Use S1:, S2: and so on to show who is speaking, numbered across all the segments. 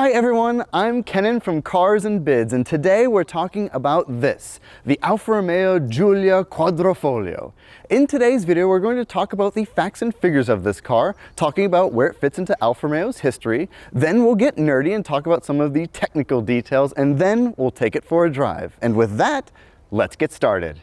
S1: Hi everyone, I'm Kennan from Cars and Bids, and today we're talking about this, the Alfa Romeo Giulia Quadrifoglio. In today's video, we're going to talk about the facts and figures of this car, talking about where it fits into Alfa Romeo's history, then we'll get nerdy and talk about some of the technical details, and then we'll take it for a drive. And with that, let's get started.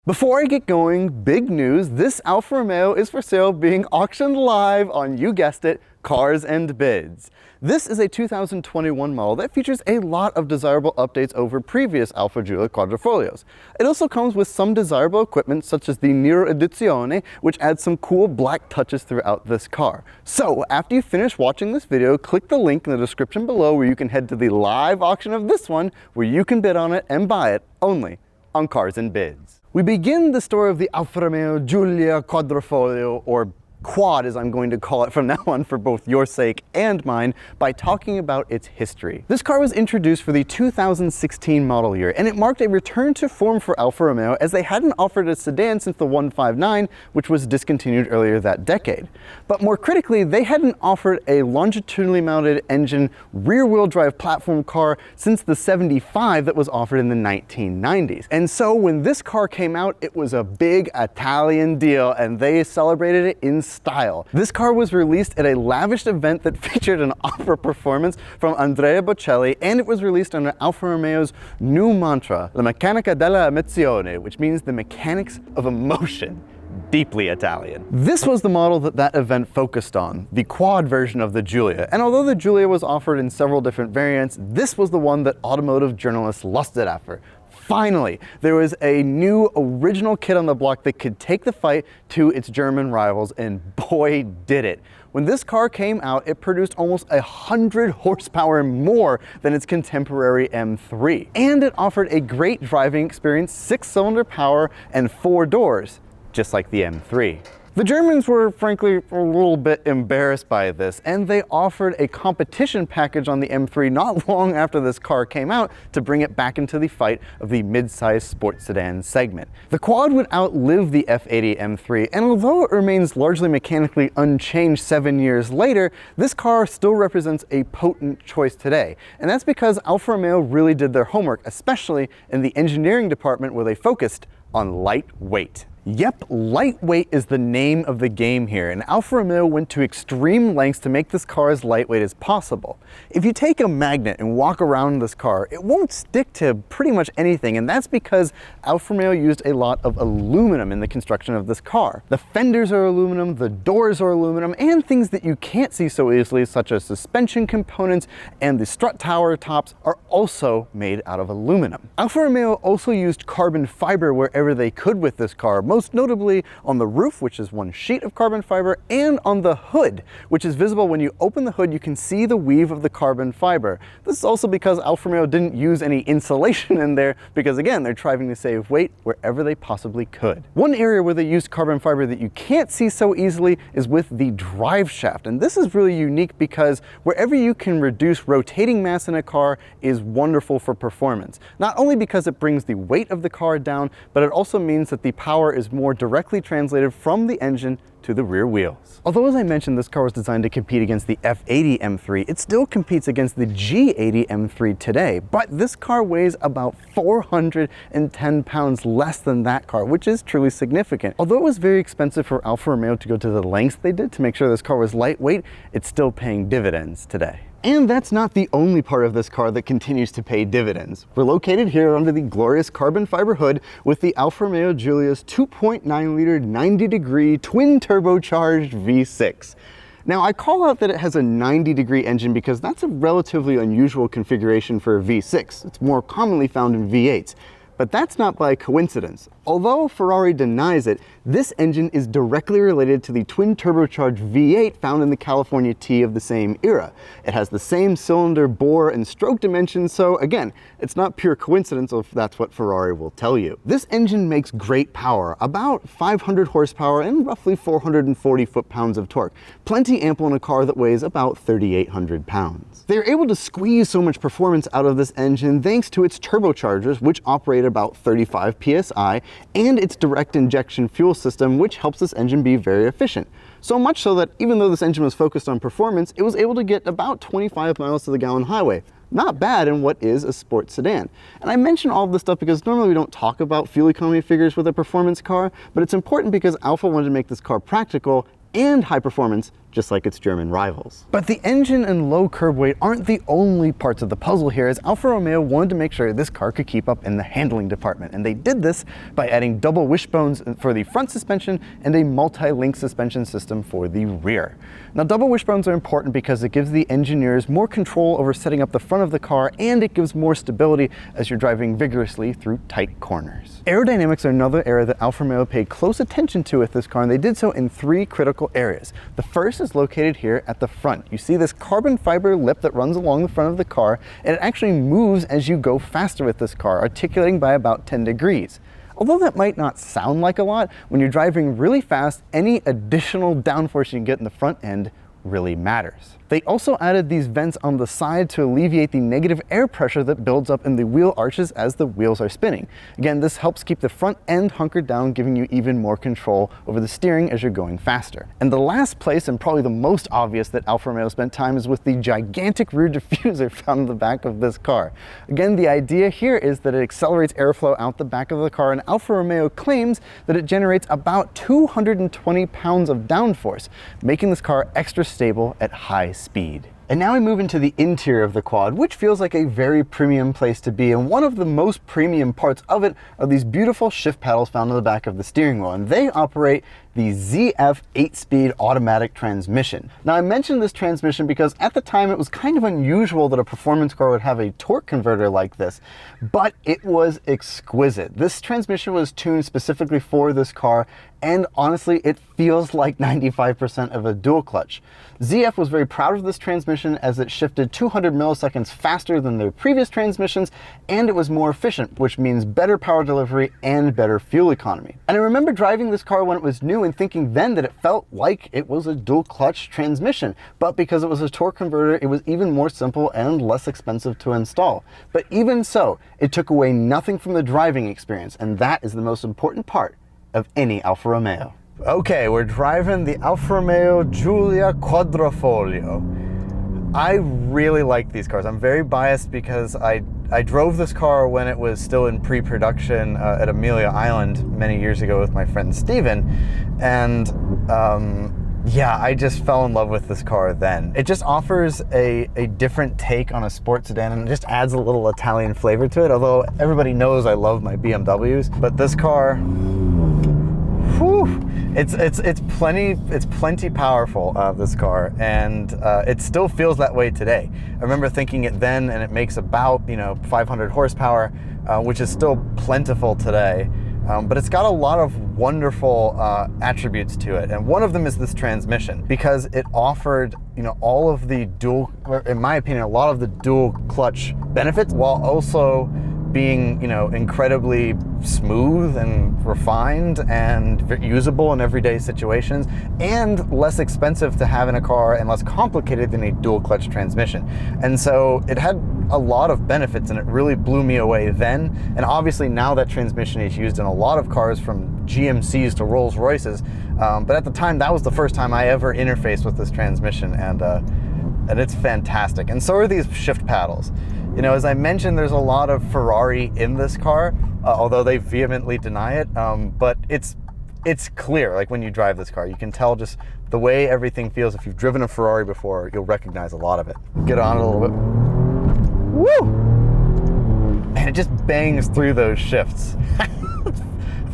S1: Before I get going, big news, this Alfa Romeo is for sale being auctioned live on, you guessed it, Cars and Bids. This is a 2021 model that features a lot of desirable updates over previous Alfa Giulia Quadrifoglios. It also comes with some desirable equipment such as the Nero Edizione, which adds some cool black touches throughout this car. So after you finish watching this video, click the link in the description below where you can head to the live auction of this one, where you can bid on it and buy it only on Cars and Bids. We begin the story of the Alfa Romeo Giulia Quadrifoglio, or Quad as I'm going to call it from now on for both your sake and mine, by talking about its history. This car was introduced for the 2016 model year, and it marked a return to form for Alfa Romeo as they hadn't offered a sedan since the 159, which was discontinued earlier that decade. But more critically, they hadn't offered a longitudinally mounted engine rear-wheel drive platform car since the 75 that was offered in the 1990s. And so when this car came out, it was a big Italian deal, and they celebrated it in style. This car was released at a lavish event that featured an opera performance from Andrea Bocelli, and it was released under Alfa Romeo's new mantra, La meccanica della emozione, which means the mechanics of emotion. Deeply Italian. This was the model that event focused on, the quad version of the Giulia. And although the Giulia was offered in several different variants, this was the one that automotive journalists lusted after. Finally, there was a new original kid on the block that could take the fight to its German rivals, and boy did it. When this car came out, it produced almost 100 horsepower more than its contemporary M3. And it offered a great driving experience, 6-cylinder power and 4 doors, just like the M3. The Germans were frankly a little bit embarrassed by this, and they offered a competition package on the M3 not long after this car came out to bring it back into the fight of the mid-size sports sedan segment. The Quad would outlive the F80 M3, and although it remains largely mechanically unchanged 7 years later, this car still represents a potent choice today. And that's because Alfa Romeo really did their homework, especially in the engineering department where they focused on lightweight. Yep, lightweight is the name of the game here, and Alfa Romeo went to extreme lengths to make this car as lightweight as possible. If you take a magnet and walk around this car, it won't stick to pretty much anything, and that's because Alfa Romeo used a lot of aluminum in the construction of this car. The fenders are aluminum, the doors are aluminum, and things that you can't see so easily, such as suspension components and the strut tower tops, are also made out of aluminum. Alfa Romeo also used carbon fiber wherever they could with this car, most notably on the roof, which is one sheet of carbon fiber, and on the hood, which is visible when you open the hood. You can see the weave of the carbon fiber. This is also because Alfa Romeo didn't use any insulation in there, because again, they're trying to save weight wherever they possibly could. One area where they used carbon fiber that you can't see so easily is with the drive shaft, and this is really unique because wherever you can reduce rotating mass in a car is wonderful for performance. Not only because it brings the weight of the car down, but it also means that the power is more directly translated from the engine to the rear wheels. Although, as I mentioned, this car was designed to compete against the F80 M3, it still competes against the G80 M3 today, but this car weighs about 410 pounds less than that car, which is truly significant. Although it was very expensive for Alfa Romeo to go to the lengths they did to make sure this car was lightweight, it's still paying dividends today. And that's not the only part of this car that continues to pay dividends. We're located here under the glorious carbon fiber hood with the Alfa Romeo Giulia's 2.9-liter 90-degree twin turbocharged V6. Now, I call out that it has a 90-degree engine because that's a relatively unusual configuration for a V6. It's more commonly found in V8s. But that's not by coincidence. Although Ferrari denies it, this engine is directly related to the twin turbocharged V8 found in the California T of the same era. It has the same cylinder bore and stroke dimensions, so again, it's not pure coincidence if that's what Ferrari will tell you. This engine makes great power, about 500 horsepower and roughly 440 foot-pounds of torque. Plenty ample in a car that weighs about 3,800 pounds. They're able to squeeze so much performance out of this engine thanks to its turbochargers, which operate about 35 psi, and its direct injection fuel system, which helps this engine be very efficient. So much so that even though this engine was focused on performance, it was able to get about 25 miles to the gallon highway. Not bad in what is a sports sedan. And I mention all of this stuff because normally we don't talk about fuel economy figures with a performance car, but it's important because Alfa wanted to make this car practical and high performance, just like its German rivals. But the engine and low curb weight aren't the only parts of the puzzle here, as Alfa Romeo wanted to make sure this car could keep up in the handling department. And they did this by adding double wishbones for the front suspension and a multi-link suspension system for the rear. Now, double wishbones are important because it gives the engineers more control over setting up the front of the car, and it gives more stability as you're driving vigorously through tight corners. Aerodynamics are another area that Alfa Romeo paid close attention to with this car, and they did so in 3 critical areas. The first is located here at the front. You see this carbon fiber lip that runs along the front of the car, and it actually moves as you go faster with this car, articulating by about 10 degrees. Although that might not sound like a lot, when you're driving really fast, any additional downforce you can get in the front end really matters. They also added these vents on the side to alleviate the negative air pressure that builds up in the wheel arches as the wheels are spinning. Again, this helps keep the front end hunkered down, giving you even more control over the steering as you're going faster. And the last place, and probably the most obvious that Alfa Romeo spent time, is with the gigantic rear diffuser found in the back of this car. Again, the idea here is that it accelerates airflow out the back of the car, and Alfa Romeo claims that it generates about 220 pounds of downforce, making this car extra stable at high speed. And now we move into the interior of the quad, which feels like a very premium place to be. And one of the most premium parts of it are these beautiful shift paddles found on the back of the steering wheel. And they operate the ZF 8-speed automatic transmission. Now, I mentioned this transmission because at the time it was kind of unusual that a performance car would have a torque converter like this, but it was exquisite. This transmission was tuned specifically for this car, and honestly, it feels like 95% of a dual clutch. ZF was very proud of this transmission as it shifted 200 milliseconds faster than their previous transmissions, and it was more efficient, which means better power delivery and better fuel economy. And I remember driving this car when it was new and thinking then that it felt like it was a dual clutch transmission, but because it was a torque converter, it was even more simple and less expensive to install. But even so, it took away nothing from the driving experience, and that is the most important part of any Alfa Romeo. Okay, we're driving the Alfa Romeo Giulia Quadrifoglio. I really like these cars. I'm very biased because I drove this car when it was still in pre-production at Amelia Island many years ago with my friend Steven, and yeah, I just fell in love with this car then. It just offers a different take on a sports sedan, and it just adds a little Italian flavor to it, although everybody knows I love my BMWs. But this car, whew, it's plenty powerful, this car, and it still feels that way today. I remember thinking it then, and it makes about 500 horsepower, which is still plentiful today. But it's got a lot of wonderful attributes to it, and one of them is this transmission, because it offered all of the dual, in my opinion, a lot of the dual clutch benefits, while also being incredibly smooth and refined and usable in everyday situations, and less expensive to have in a car and less complicated than a dual clutch transmission. And so it had a lot of benefits, and it really blew me away then. And obviously now that transmission is used in a lot of cars, from GMCs to Rolls Royces, but at the time that was the first time I ever interfaced with this transmission, and it's fantastic. And so are these shift paddles. As I mentioned, there's a lot of Ferrari in this car, although they vehemently deny it, but it's clear, like when you drive this car, you can tell just the way everything feels. If you've driven a Ferrari before, you'll recognize a lot of it. Get on it a little bit. Woo! And it just bangs through those shifts. I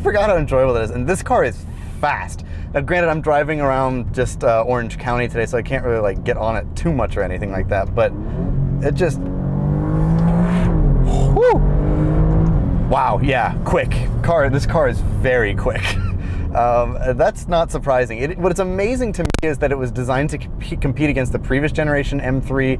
S1: forgot how enjoyable that is, and this car is fast. Now granted, I'm driving around just Orange County today, so I can't really get on it too much or anything like that, but it just, whew. Wow, yeah, quick. This car is very quick. That's not surprising. What's amazing to me is that it was designed to compete against the previous generation M3,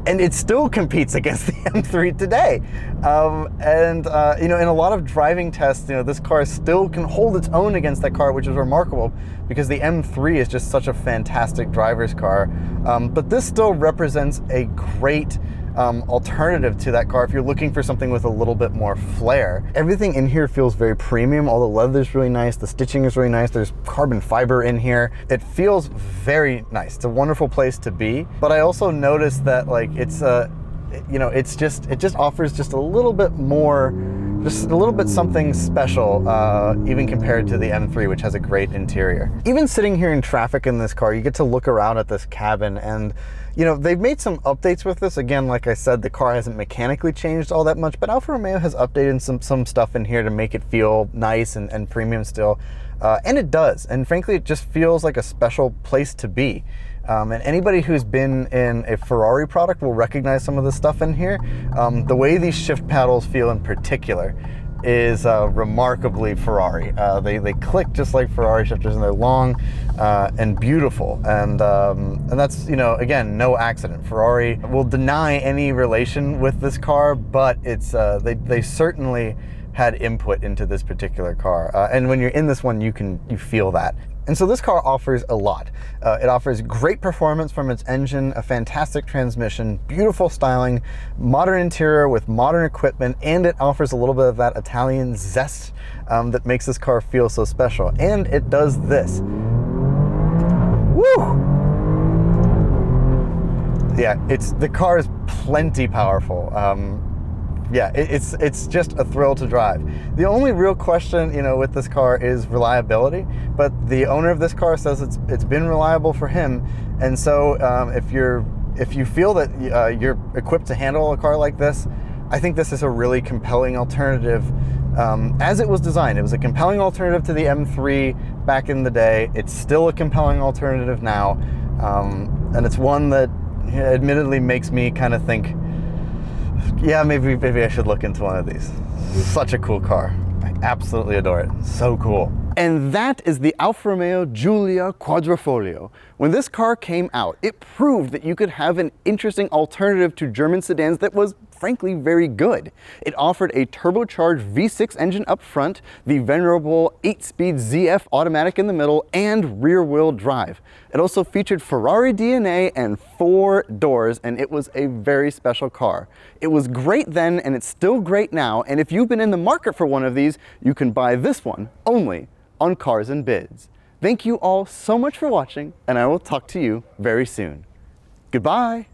S1: and it still competes against the M3 today. In a lot of driving tests, this car still can hold its own against that car, which is remarkable because the M3 is just such a fantastic driver's car. But this still represents a great alternative to that car if you're looking for something with a little bit more flair. Everything in here feels very premium. All the leather's really nice, the stitching is really nice, there's carbon fiber in here. It feels very nice. It's a wonderful place to be. But I also noticed that like it's you know, it just offers just a little bit more, just a little bit something special, even compared to the M3, which has a great interior. Even sitting here in traffic in this car, you get to look around at this cabin, and you know, they've made some updates with this. Again, like I said, the car hasn't mechanically changed all that much, but Alfa Romeo has updated some stuff in here to make it feel nice and premium still. And it does, and frankly, it just feels like a special place to be. And anybody who's been in a Ferrari product will recognize some of the stuff in here. The way these shift paddles feel in particular is remarkably Ferrari. They click just like Ferrari shifters, and they're long and beautiful. And that's, you know, again, no accident. Ferrari will deny any relation with this car, but it's they certainly had input into this particular car. And when you're in this one, you feel that. And so this car offers a lot. It offers great performance from its engine, a fantastic transmission, beautiful styling, modern interior with modern equipment, and it offers a little bit of that Italian zest that makes this car feel so special. And it does this. Woo! Yeah, the car is plenty powerful. Yeah, it's just a thrill to drive. The only real question, you know, with this car is reliability, but the owner of this car says it's been reliable for him. And so if you feel that you're equipped to handle a car like this, I think this is a really compelling alternative. As it was designed, it was a compelling alternative to the M3 back in the day. It's still a compelling alternative now, and it's one that admittedly makes me kind of think, yeah, maybe I should look into one of these. Such a cool car. I absolutely adore it. So cool. And that is the Alfa Romeo Giulia Quadrifoglio. When this car came out, it proved that you could have an interesting alternative to German sedans that was frankly very good. It offered a turbocharged V6 engine up front, the venerable 8-speed ZF automatic in the middle, and rear-wheel drive. It also featured Ferrari DNA and 4 doors, and it was a very special car. It was great then, and it's still great now, and if you've been in the market for one of these, you can buy this one only on Cars and Bids. Thank you all so much for watching, and I will talk to you very soon. Goodbye.